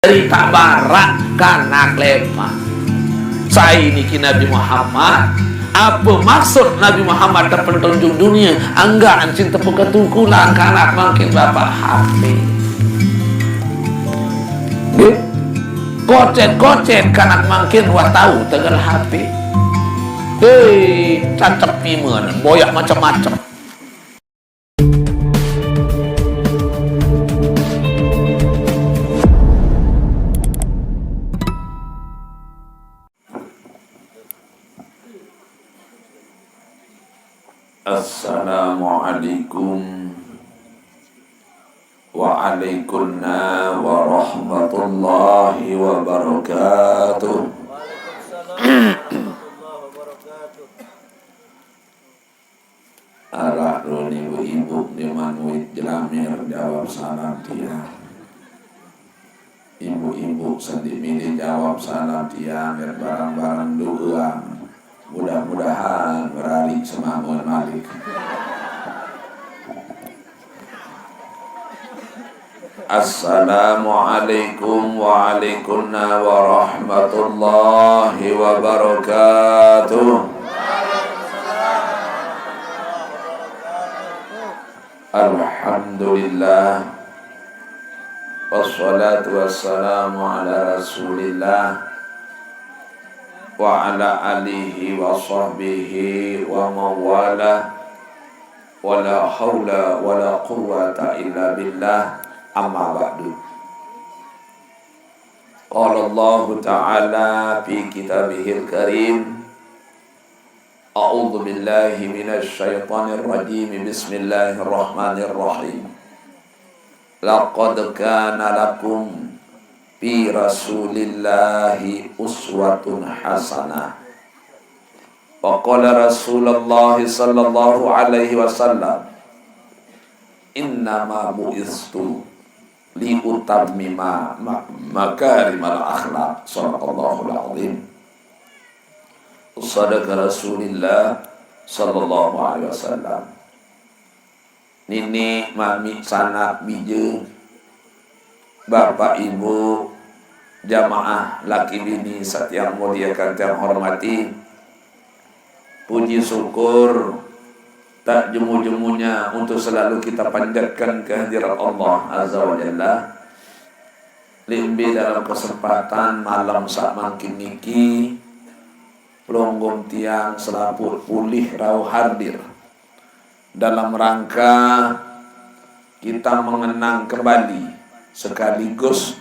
dari tabarak kanak lemah. Saya ini Nabi Muhammad. Apa maksud Nabi Muhammad terpentunjuk dunia? Anggaan cinta peketungkulan kanak makin bapak hati. Kocet-kocet kanak makin watau tegal hati. Cacep pimen, boyak macam-macam. Assalamualaikum waalaikumsalam warahmatullahi wabarakatuh. Arak nun ibu-ibu di manuit jelamir jawab salam dia. Ibu-ibu sendiri jawab salam dia barang-barang doa. Mudah-mudahan berari semangun malik. Assalamualaikum waalaikumsalam warahmatullahi wabarakatuh. Alhamdulillah wassalatu wassalamu ala rasulillah wa ala alihi wa sahbihi wa mawala wa la hawla wa la quwwata illa billah, amma ba'du. Qala Allah ta'ala fi kitabihil karim, a'udzu billahi minasy syaithanir rajim, bismillahirrahmanirrahim. Laqad kana lakum fi rasulillahi uswatun hasanah. Wa qala Rasulullah sallallahu alaihi wasallam, innama bu'istu li utammima makarimal akhlaq. Shadaqallahul azim. Sadaqa Rasulillah sallallahu alaihi wasallam. Nini mami sanak bijeng, bapak ibu jamaah laki bini yang muliakan yang hormati, puji syukur tak jemu-jemunya untuk selalu kita panjatkan kehadirat Allah Azza wa Jalla. Limbi dalam kesempatan malam sak makin niki pelonggong tiang selaput pulih rauh hadir dalam rangka kita mengenang kembali sekaligus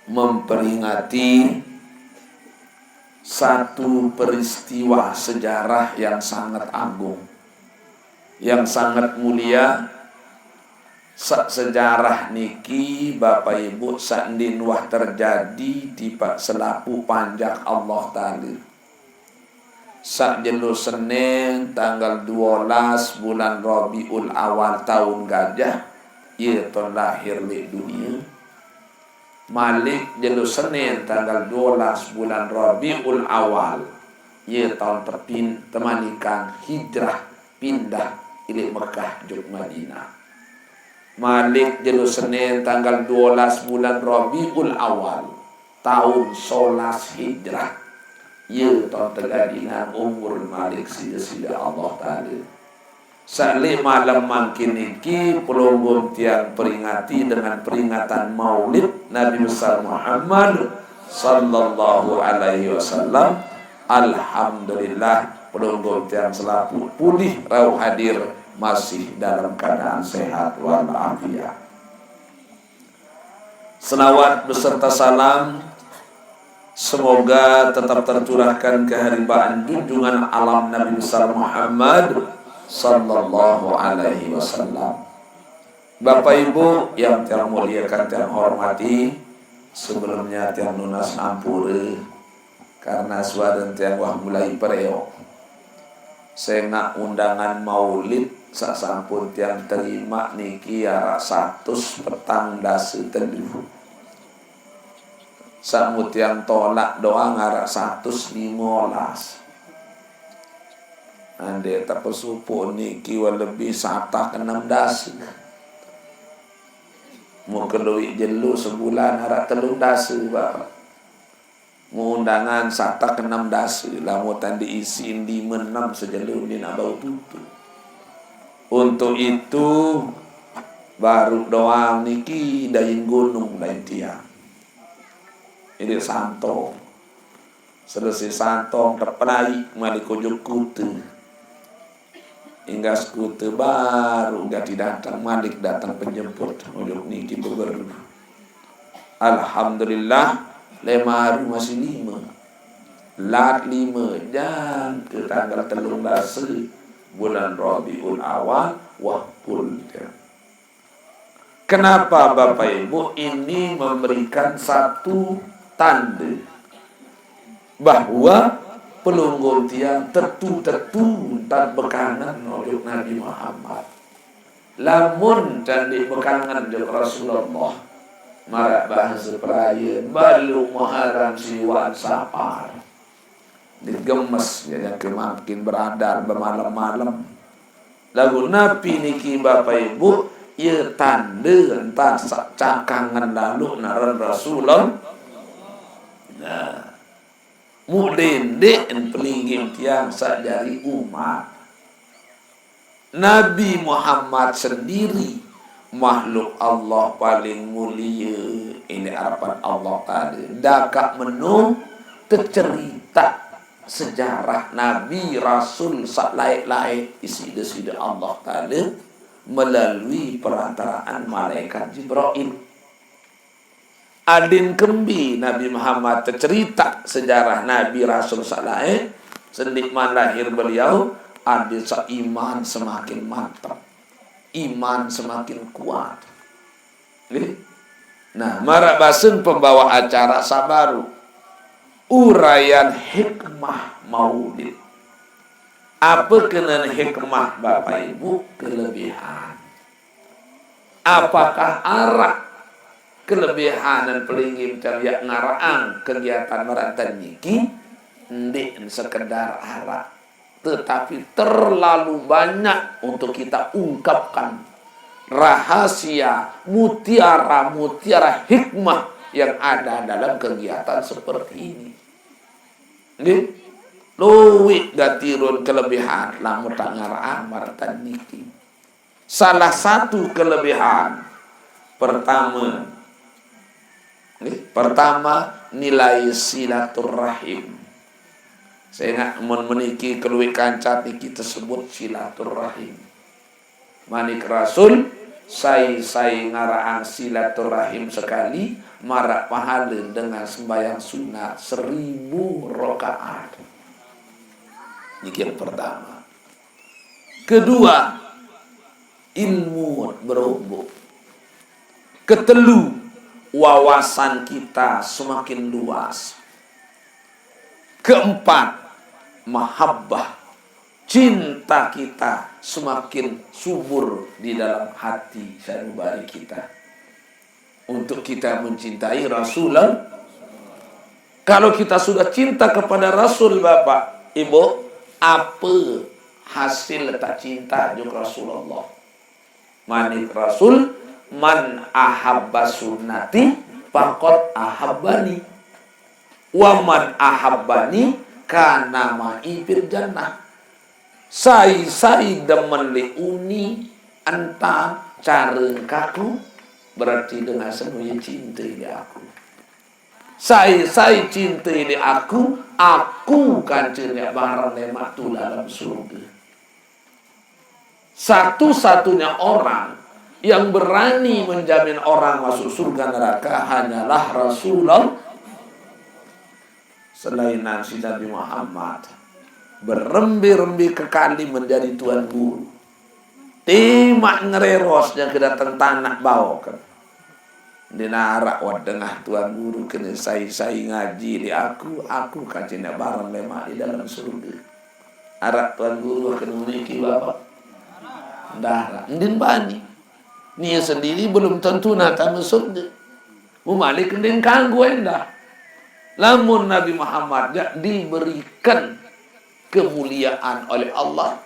memperingati satu peristiwa sejarah yang sangat agung, yang sangat mulia. Sejarah niki Bapak Ibu sandin wah terjadi di selapu panjang Allah Ta'ala. Sak jelu Senin tanggal 12 bulan Rabiul Awal tahun gajah, yaitu lahir di dunia. Malik jelu Senin tanggal 12 bulan Rabiul Awal, ye tahun temanikan hijrah pindah ila Mekah juk Madinah. Malik jelu Senin tanggal 12 bulan Rabiul Awal tahun 11 hijrah, ye tahun tegadinan umur Malik sida Allah Ta'ala. Salik malam makin niki pelonggong tiang peringati dengan peringatan maulid Nabi besar Muhammad sallallahu alaihi wasallam. Alhamdulillah pelonggong tiang selapu pulih rauh hadir masih dalam keadaan sehat walafiat. Selawat beserta salam semoga tetap tercurahkan keharibaan junjungan alam Nabi besar Muhammad sallallahu alaihi wasallam. Bapak Ibu yang tiang muliakan tiang hormati, sebelumnya tiang lunas ampure karena suara tiang wah mulai pereo. Sena undangan maulid sasampun tiang terima niki ara 100 petang dase teduh. Samut tiang tolak doang ara 115. Ande tak pesupo niki lebih satah 6 dasi. Mau keluik jelu sebulan harap telung dasa bapak. Mau undangan satak 6 dasa. Lama tadi isi 5-6 sejelu dia nak bau tutup. Untuk itu baru doang niki dayin gunung dayin tiang. Ini santong. Selesai santong terpenai mali kujuk kutu. Hingga skuter baru ganti datang Malik datang penjemput ujuk niki beberu. Alhamdulillah 5 hari masih 5 lat 5 jam ke tanggal 13 bulan Rabiul Awal wahpul. Kenapa Bapak Ibu ini memberikan satu tanda bahwa pelunggul tiang tertu tak bekangan oleh Nabi Muhammad. Lamun candi bekangan jeung Rasulullah. Marak bahasa peraya balu Muharram siwan Safar. Digemes ya kemakin beradar bermalam-malam. Lagu Nabi niki Bapak Ibu ieu tanda entah cakangan lalu naran Rasulullah. Nah, mudende pelinggim tiang sajari umat. Nabi Muhammad sendiri makhluk Allah paling mulia. Ini harapan Allah tadi. Dakak menu tercerita sejarah Nabi Rasul sak laik-laik isi-isi Allah tadi melalui perantaraan malaikat Jibril. Adin kembi Nabi Muhammad tercerita sejarah Nabi Rasul Saleh sendikman lahir beliau adil iman semakin mantap, iman semakin kuat. Nah, marak basen pembawa acara sabaru uraian hikmah maulid. Apa kena hikmah Bapak Ibu? Kelebihan. Apakah arah kelebihan dan pelinggim cariak ngarang kegiatan merantan niki ndik sekedar arah, tetapi terlalu banyak untuk kita ungkapkan rahasia mutiara hikmah yang ada dalam kegiatan seperti ini. Nggih, luwih gatirun kelebihan lamun tak ngarang merantan niki. Salah satu kelebihan pertama nilai silaturahim. Saya nak meniki keluik kancat niki tersebut silaturahim. Manik Rasul saya ngarang silaturahim sekali marak pahala dengan sembahyang sunat 1000 rakaat. Niki yang pertama. Kedua, ilmu berhubung. Ketelu, wawasan kita semakin luas. Keempat, mahabbah, cinta kita semakin subur di dalam hati sanubari kita. Untuk kita mencintai Rasulullah. Kalau kita sudah cinta kepada Rasul Bapak, Ibu, apa hasil tak cinta juga Rasulullah? Manik Rasul, man ahabba sunnati faqad ahabbani wa man ahabbani kana ma'i fil jannah. Sai demen li uni anta careng kaku berarti dengan semuanya cinta di aku. Sai cinta di aku kan cinta barang lemak tu dalam surga. Satu-satunya orang yang berani menjamin orang masuk surga neraka hanyalah Rasulullah. Selain Nabi Muhammad berembi-rembi kekali menjadi tuan guru. Timak ngererosnya kedatang tanah bawa kan. Dinarak wadengah tuan guru kena saya ngaji di aku kacinya barang lemak di dalam surga. Arak tuan guru kena memiliki bapak. Darah, ndin bani. Nia sendiri belum tentu nata surga. Mumalik ndin kanggu endah. Lamun Nabi Muhammad diberikan kemuliaan oleh Allah,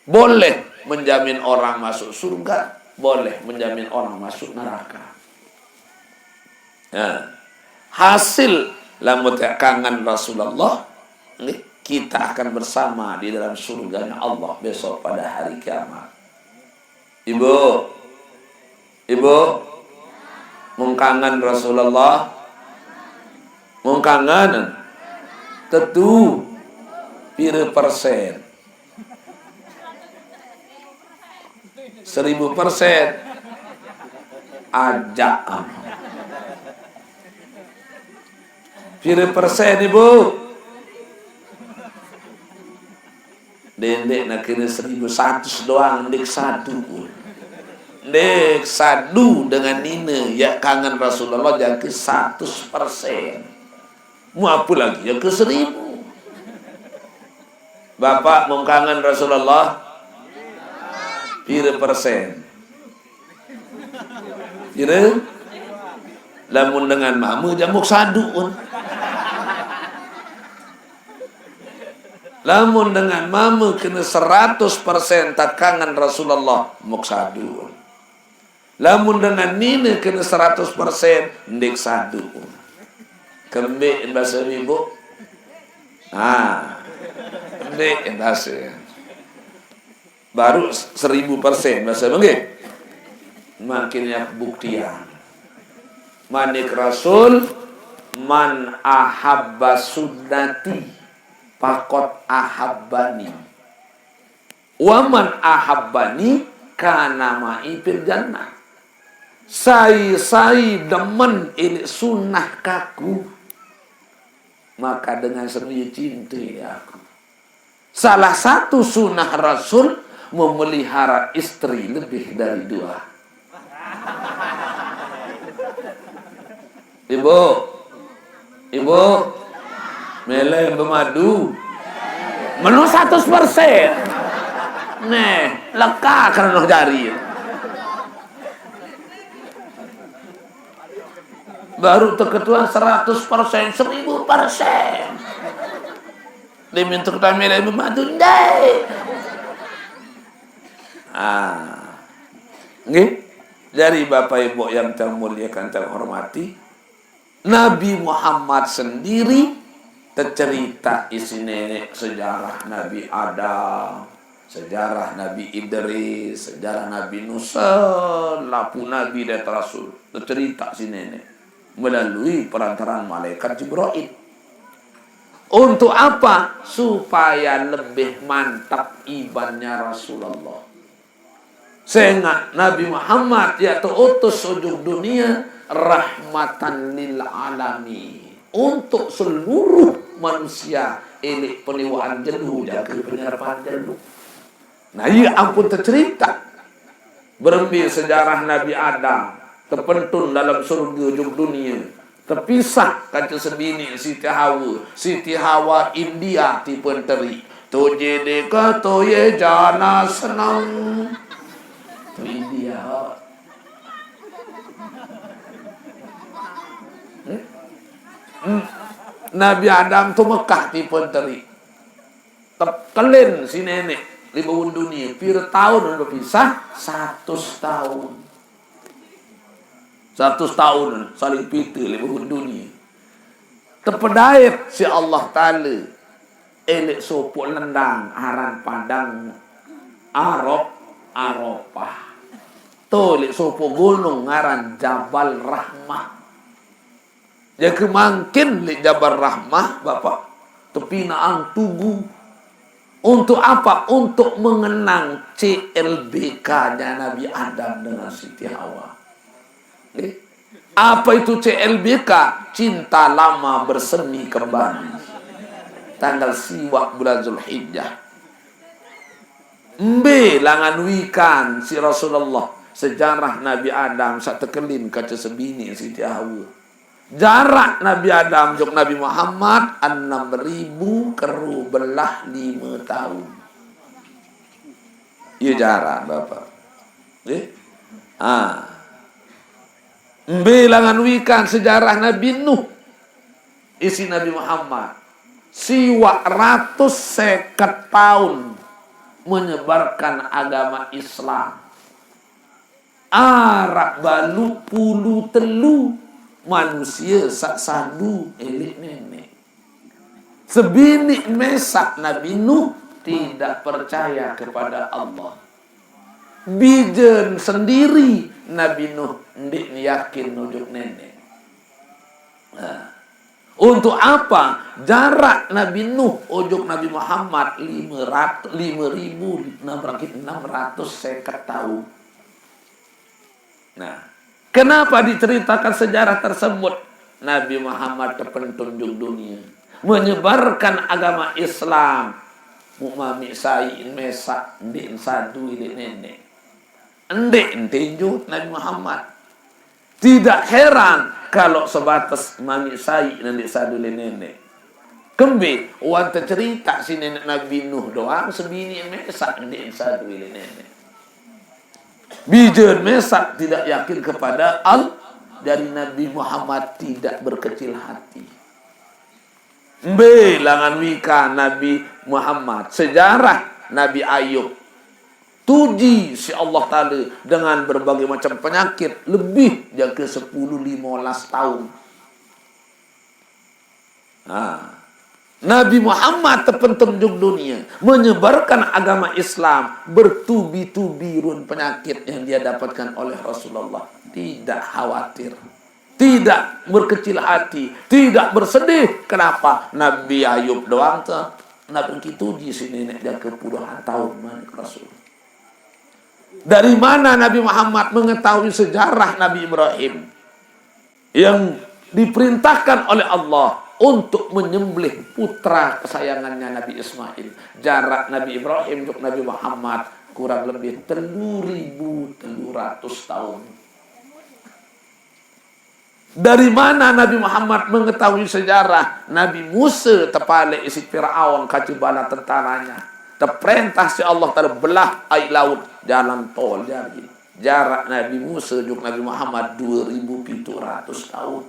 boleh menjamin orang masuk surga, boleh menjamin orang masuk neraka. Nah, hasil lamun kangen Rasulullah, kita akan bersama di dalam surganya Allah besok pada hari kiamat. Ibu, ibu, mengkangen Rasulullah, mengkangen, tentu, pira persen, 1000%, ajak, pira persen ibu. Dendek nak kira 1100 doang, dek satu. Dek sadu dengan Nina ya kangen Rasulullah yang ke 100%. Mau apa lagi yang ke 1000. Bapak mau kangen Rasulullah pira persen? Pira? Lamun dengan mama jamuk sadu pun. Lamun dengan mama kena 100% tak kangen Rasulullah muk sadu. Lamun dengan Nina kena 100% ndek sadu. Kembik bahasa ibu. Ndek bahasa. Baru 1000% bahasa mungkin. Makinnya buktian. Manik Rasul man ahabba sunnati pakot ahabbani waman ahabbani kana ma'i fil jannah. Sai demen ini sunnah kaku, maka dengan sendiri cinta aku. Salah satu sunnah Rasul memelihara istri lebih dari 2. Ibu meleh bermadu menu 100%. Nih, leka karena jari. Baru terketuan 100%, 1000%. Dia minta kita meleh bermadu deh. Nggih. Dari Bapak Ibu yang termuliakan terhormati, Nabi Muhammad sendiri tercerita isi nenek sejarah Nabi Adam, sejarah Nabi Idris, sejarah Nabi Nusa, lapu Nabi dan Rasul. Tercerita si nenek melalui perantaraan malaikat Jibril. Untuk apa? Supaya lebih mantap imannya Rasulullah. Sehingga Nabi Muhammad yaitu utus ujung dunia rahmatan lil alamin. Untuk seluruh manusia ini peniwaan jenuh jaga penyerapan jenuh. Nah iya ampun tercerita berembil sejarah Nabi Adam terpentun dalam surga ujung dunia, terpisah kaca sebini Siti Hawa India tipe teri tuje deka toye jana senang tu India. Nabi Adam tu Mekah tipe teri terkelin si nenek di bawah dunia pira tahun berpisah 100 tahun 100 tahun saling pita di bawah dunia terpedait si Allah Ta'ala elek sopok lendang aran padang Arafah tolik sopok gunung ngaran Jabal Rahmah. Jadi makin li Jabal Rahmah Bapak tepi naang tugu. Untuk apa? Untuk mengenang CLBK-nya Nabi Adam dengan Siti Hawa. Apa itu CLBK? Cinta lama bersemi kembali. Tanggal siwak bulan Zulhijjah. Mbe langan wikan si Rasulullah sejarah Nabi Adam sak tekelin kaca sebini Siti Hawa. Jarak Nabi Adam jok Nabi Muhammad 6.000 keru belah 5 tahun. Iya jarak Bapak. Bilangan wikan sejarah Nabi Nuh. Isi Nabi Muhammad. Siwa 150 tahun menyebarkan agama Islam. Arab balu pulu telu manusia sak sandu elik nenek. Sebini mesak Nabi Nuh tidak percaya kepada Allah. Bijen sendiri Nabi Nuh ndik yakin nujuk nenek. Nah, untuk apa? Jarak Nabi Nuh ujuk Nabi Muhammad 5.650 tahun. Nah, kenapa diceritakan sejarah tersebut? Nabi Muhammad terpentunjuk dunia, menyebarkan agama Islam. Mukmami sai mesak ndik sadu ini nenek. Ndek tinju Nabi Muhammad. Tidak heran kalau sebatas mami sai ndik sadu nenek. Kembe wanta cerita si nenek Nabi Nuh doang sebini mesak ndik sadu nenek. Bijen mesak tidak yakin kepada dari Nabi Muhammad tidak berkecil hati. Langan wika Nabi Muhammad. Sejarah Nabi Ayub. Tuji si Allah Ta'ala dengan berbagai macam penyakit. Lebih jangka 10-15 tahun. Nabi Muhammad terpentunjuk dunia. Menyebarkan agama Islam. Bertubi-tubi run penyakit yang dia dapatkan oleh Rasulullah. Tidak khawatir. Tidak berkecil hati. Tidak bersedih. Kenapa? Nabi Ayub doang tuh. Nabi kita uji si nenek jangka puluhan tahun manik Rasul. Dari mana Nabi Muhammad mengetahui sejarah Nabi Ibrahim yang diperintahkan oleh Allah untuk menyembelih putra kesayangannya Nabi Ismail. Jarak Nabi Ibrahim untuk Nabi Muhammad kurang lebih 3.300 tahun. Dari mana Nabi Muhammad mengetahui sejarah Nabi Musa tepale isi Fir'aun kacibala tentaranya. Terperintah si Allah terbelah air laut jalan tol jadi. Jarak Nabi Musa juga Nabi Muhammad 2.700 tahun.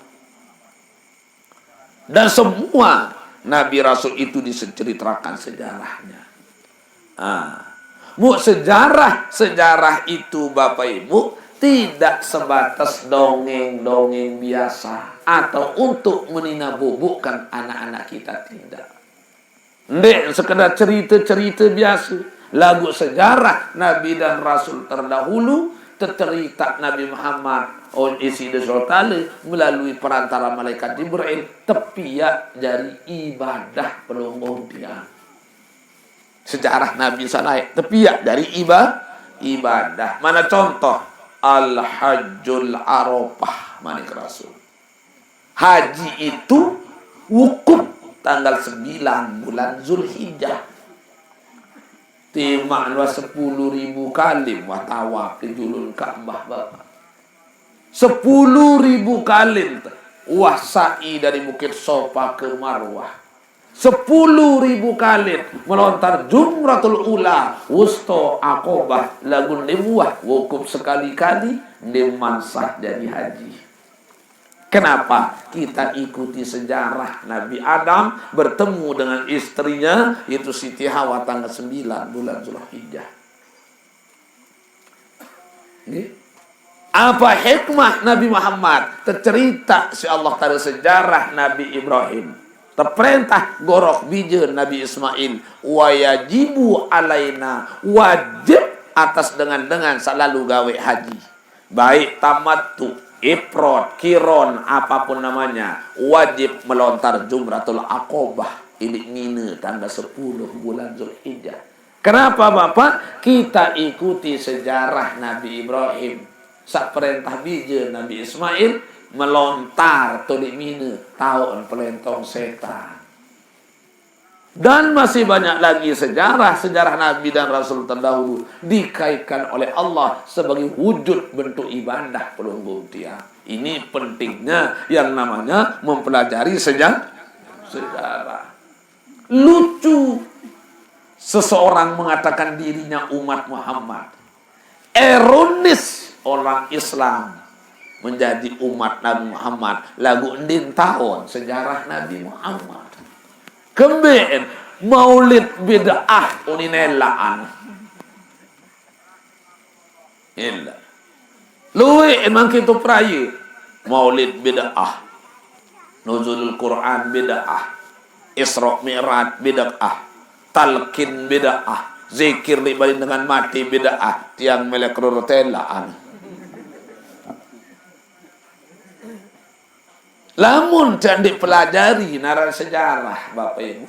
Dan semua Nabi Rasul itu diceritakan sejarahnya. Sejarah itu Bapak Ibu tidak sebatas dongeng-dongeng biasa atau untuk meninabobokan anak-anak kita, tidak. Ndek sekedar cerita-cerita biasa. Lagu sejarah Nabi dan Rasul terdahulu tercerita Nabi Muhammad isi Rasulullah melalui perantara malaikat Jibril tepiak dari ibadah pelongong dia. Sejarah Nabi Saleh tepiak dari ibadah. Mana contoh? Al-Hajjul Arafah manik Rasul. Haji itu wukuf tanggal 9 bulan Zulhijjah. Timakna 10.000 kali tawaf di julul Ka'bah Bapak. 10.000 kali wah sa'i dari Bukit Sofa ke Marwah. 10.000 kali melontar Jumratul Ula wusto Aqobah lagun dibuah wukuf sekali-kali dimansah jadi haji. Kenapa? Kita ikuti sejarah Nabi Adam bertemu dengan istrinya itu Siti Hawa tanggal 9 bulan Zulhijjah. Apa hikmah Nabi Muhammad? Tercerita si Allah Ta'ala sejarah Nabi Ibrahim. Terperintah gorok bijen Nabi Ismail. Wayajibu alaina, wajib atas dengan selalu gawe haji. Baik tamattu, ifrad, kiron, apapun namanya, wajib melontar Jumratul Aqobah ilik ngine tanggal 10 bulan Zulhijjah. Kenapa Bapak? Kita ikuti sejarah Nabi Ibrahim. Sak perintah bija Nabi Ismail melontar tulik mine tahun pelentong setan. Dan masih banyak lagi sejarah Nabi dan Rasul terdahulu dikaitkan oleh Allah sebagai wujud bentuk ibadah pelunggung dia. Ini pentingnya yang namanya mempelajari sejarah. Lucu seseorang mengatakan dirinya umat Muhammad. Ironis orang Islam menjadi umat Nabi Muhammad. Lagu endin tahun sejarah Nabi Muhammad. Kembeen maulid bid'ah uninelaan. Illa. Luwe emang kita peraya. Maulid bid'ah, nuzulul Quran bid'ah, Isra Mi'raj bid'ah, talqin bid'ah, zikir dibaling dengan mati bid'ah, tiang melek rotelaan. Lamun tidak dipelajari naran sejarah Bapak Ibu,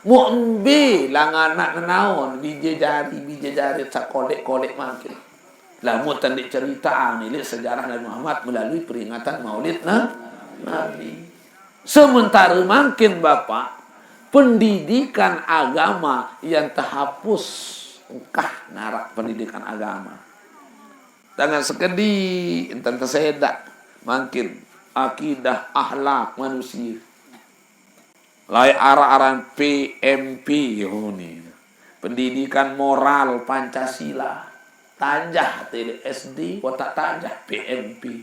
mu'mbi lang anak naon biji jari tak kolek makin. Lamun tidak cerita milik sejarah Nabi Muhammad melalui peringatan Maulid Nabi. Sementara makin Bapak, pendidikan agama yang terhapus engkah narak pendidikan agama. Tangan sekedi enten tersedak makin akidah akhlak manusia. Lai arah-arahan PMP ini. Pendidikan moral Pancasila. Tajah tadi SD, kau tak tajah PMP.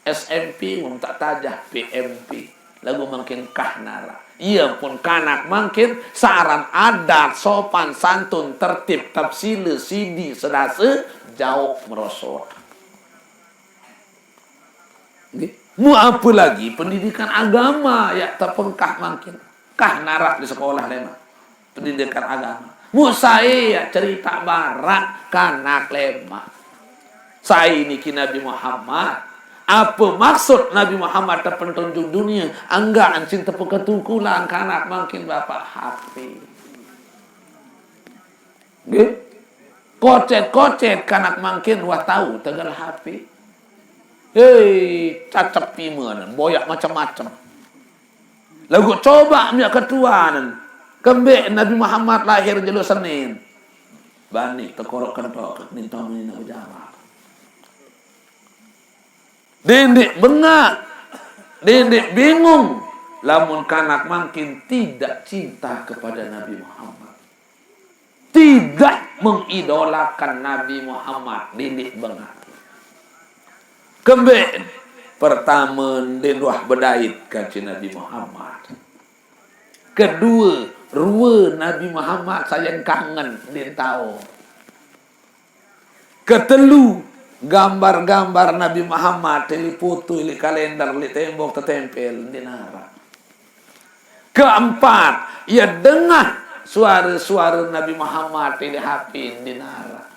SMP, kau tak tajah PMP. Lagu makin kahnara. Ia pun kanak makin saran adat, sopan, santun, tertib, tafsile, sidi, sedase, jauh merosot. Mu apa lagi pendidikan agama ya terpengkah makin kah narak di sekolah lema pendidikan agama. Mu saya cerita barak kanak lema. Saya ini ki Nabi Muhammad. Apa maksud Nabi Muhammad terpentunjuk dunia? Anggaan cinta peketukulan kanak makin bapak hati. Kocet kanak makin wah tahu tegal hati. Hei, cacap piman, boyak macam-macam. Lagu coba minyak ketuaan. Kembek Nabi Muhammad lahir jelo Senin. Bani tekorok kentok, minta nak jawab. Dendik bengak, dendik bingung. Lamun kanak makin tidak cinta kepada Nabi Muhammad, tidak mengidolakan Nabi Muhammad, dendik bengak. Kembali pertama denduah bedait kaji Nabi Muhammad. Kedua, rua Nabi Muhammad sayang kangen din tahu. Ketelu, gambar-gambar Nabi Muhammad teli foto, teli kalender, teli tembok tertempel din arah. Keempat, ia dengar suara-suara Nabi Muhammad teli HP din arah.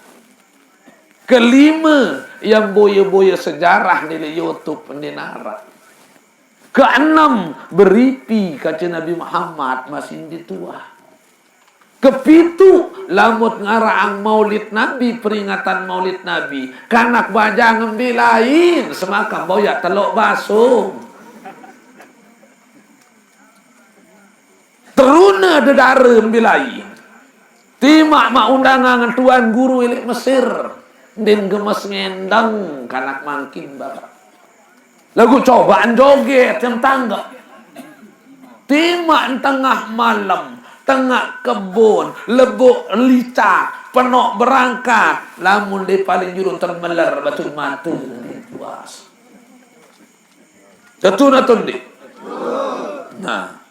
Kelima, yang boya-boya sejarah di YouTube pendinara. Keenam, beripi kaca Nabi Muhammad masih di tua. Kepitu, lamut ngaraang Maulid Nabi, peringatan Maulid Nabi. Kanak baja ngembilain, semakam boya telok baso. Teruna dedara ngembilain. Timak mak undangan tuan guru ilik Mesir. Din gemes ngendang kanak makin bapak. Lagu cobaan joget yang tangga. Timak tengah malam, tengah kebun, lebuk licak, penok berangkat. Lamun di paling jurung termeler batu mata. Puas. Jatuh di. Nah.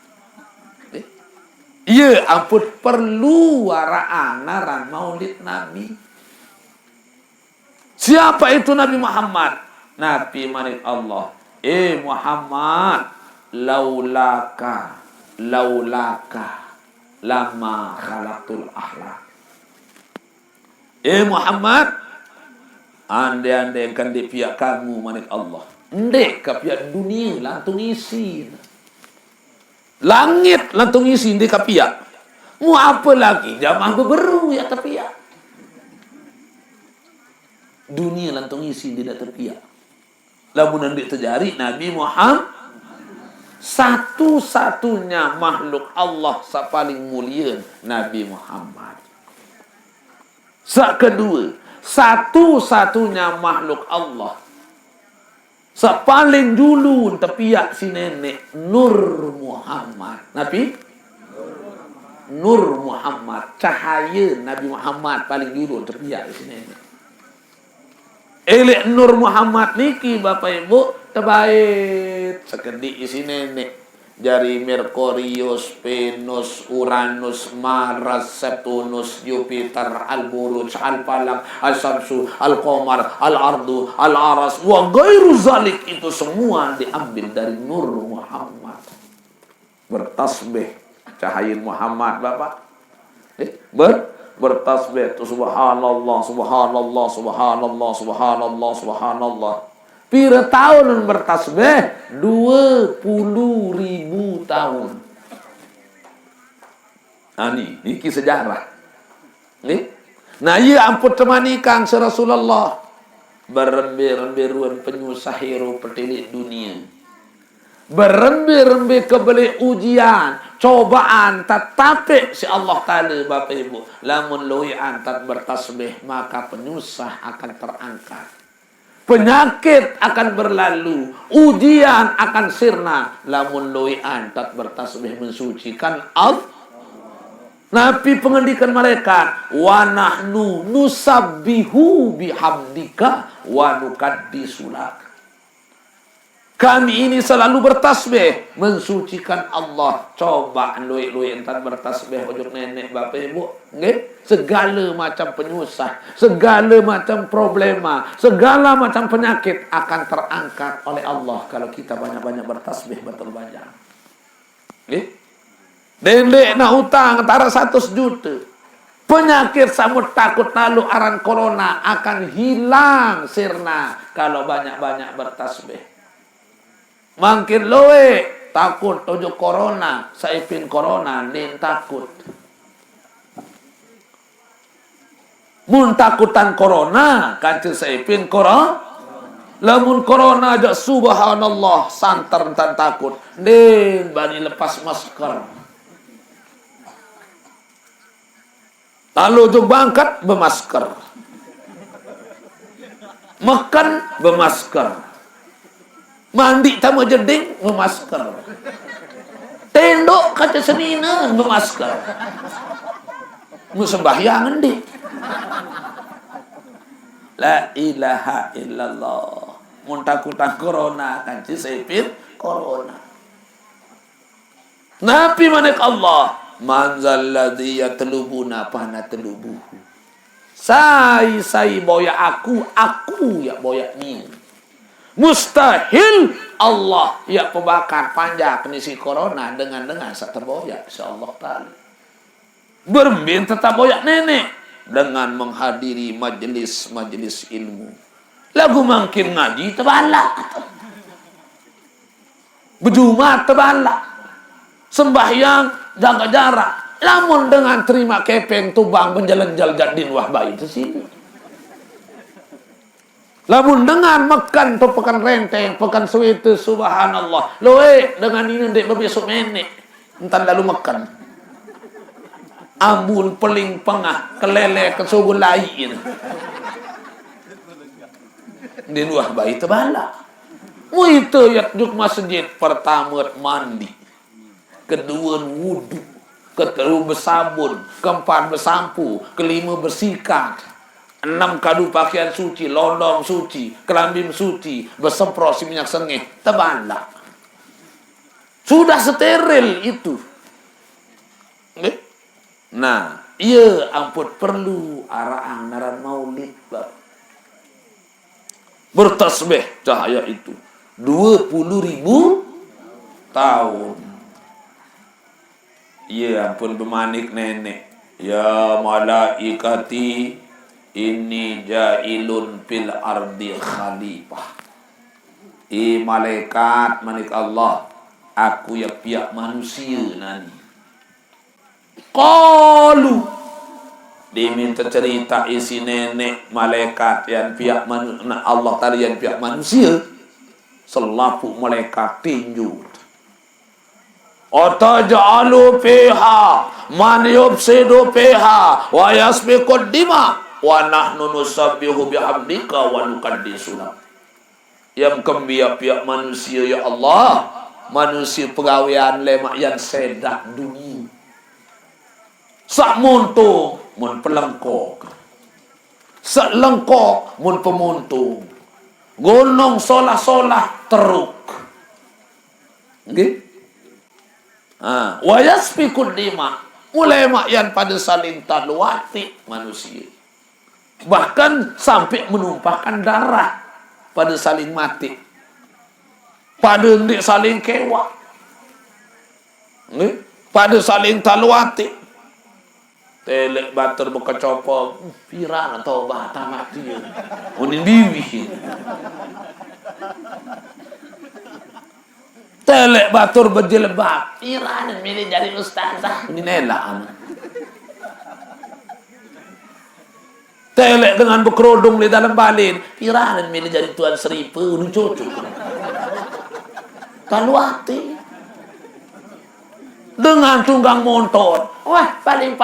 Iya ampun perlu waraan naran Maulid Nabi. Siapa itu Nabi Muhammad? Nabi manik Allah. Muhammad, laulaka lama khalaqtul akhlak. Muhammad, andai kan di pihak kamu manik Allah. Ndek ke pihak dunia lantung isi. Langit lantung isi ndek ke pihak. Mu apa lagi? Jamah beberu ya ke pihak. Dunia lantung isi tidak terpiak. Lamun nanti terjadi Nabi Muhammad satu-satunya makhluk Allah paling mulia Nabi Muhammad. Kedua, satu-satunya makhluk Allah paling dulu terpiak si nenek Nur Muhammad. Nabi Nur Muhammad, cahaya Nabi Muhammad paling dulu terpiak si nenek. Nur Muhammad niki Bapak Ibu terbaik sekedi isi nenek. Jari Merkurius, Venus, Uranus, Mars, Septunus, Jupiter, Al-Buruj, Al-Falak, Al-Samsu, Al-Qamar, Al-Ardu, Al-Aras, wa ghairu zalik, itu semua diambil dari Nur Muhammad. Bertasbih cahaya Muhammad, Bapak. Bertasbih itu subhanallah, subhanallah, subhanallah, subhanallah, subhanallah. Pira tahun bertasbih? 20.000 tahun. Nah, ini sejarah. Nah, iya ampun temanikan se Rasulullah. Berembe-rembe penyusah hero petilik dunia. Berembe-rembe kebeli ujian, cobaan, tetapi si Allah Ta'ala, Bapak Ibu, lamun lui antat bertasbih, maka penyusah akan terangkat. Penyakit akan berlalu, ujian akan sirna, lamun lui antat bertasbih mensucikan Allah. Nabi pengendikan malaikat, wa nahnu nusabbihu bihamdika wa nukaddisu lak. Kami ini selalu bertasbih mensucikan Allah. Coba lui entar bertasbih ojuk nenek bapak ibu, nggih? Segala macam penyusah, segala macam problema, segala macam penyakit akan terangkat oleh Allah kalau kita banyak-banyak bertasbih betul banyak. Nggih? Dendek nak hutang antara 100 juta. Penyakit samut takut lalu aran corona akan hilang sirna kalau banyak-banyak bertasbih. Makin loe takut ojo corona, saipin corona nin takut. Mun takutan corona, kancil saipin corona. Lamun corona aja subhanallah santer tan takut. Nin bani lepas masker. Lalu ojo bangkat bermasker. Makan bermasker. Mandi tamu jeding memasker. Tendok kaca senina memasker. Mu sembahyangan deh. La ilaha illallah. Mun takutan corona kan cisepit corona. Nabi manik Allah. Manzal ladzi yatlubuna pana telubuhu. Sai boya aku ya boya ni. Mustahil Allah ya pembakar panjang nisi corona dengan terboyak insyaallah taala. Bermin tetap boyak nenek dengan menghadiri majelis ilmu. Lagu makin ngaji terbala. Berjumat terbala. Sembahyang jaga jarak. Lamun dengan terima kepeng tubang menjalan-jalan jadin wahbai itu sini. Lamun dengan makan tu pekan renteng, pekan suwete subhanallah. Loe dengan ini ndek besok menek. Entan lalu makan. Ambul peling pengah, kelele kesubul lain. Di luar bayi terbala. Mu itu yak juk masjid pertama mandi. Kedua wudu, ketiga bersabun, keempat bersampu, kelima bersikat. 6 kadu pakaian suci, londong suci, kelambing suci, bersemprot si minyak sengih, terbala. Sudah steril itu. Nah, iya ampun perlu arahan naran maulid. Bertasbih cahaya itu 20.000 tahun. Iya ampun bemanik nenek. Ya malaikati inni jailun fil ardi khalifah. Malaikat manik Allah, aku ya pihak manusia nani. Qalu diminta cerita isi nenek malaikat yang pihak manusia, Allah tadi yang pihak manusia, selapu malaikat tinju. Ataj'alu fiha man yufsidu fiha wa yasbiqud dima wa nahnu nusabbihu bihamdika wa nukaddisu lak. Yang kembia pihak manusia ya Allah, manusia pegawaian lemak yang sedak dunia. Sak muntung mun pelengkok. Sak lengkok mun pemuntung. Gunung solah-solah teruk. Nggih? Wa yasfikul dima, ulama yang pada saling talwati manusia, bahkan sampai menumpahkan darah pada saling mati, pada hendak saling kewak, pada saling talwati. Telek bater buka copo pirang atau bata mati unin biwi. Telek batur berjilbab pirang milih jadi ustazah ini nela. Telek dengan berkerudung di dalam balin pirang milih jadi tuan seribu ini cocok. Talwati dengan tunggang motor, wah paling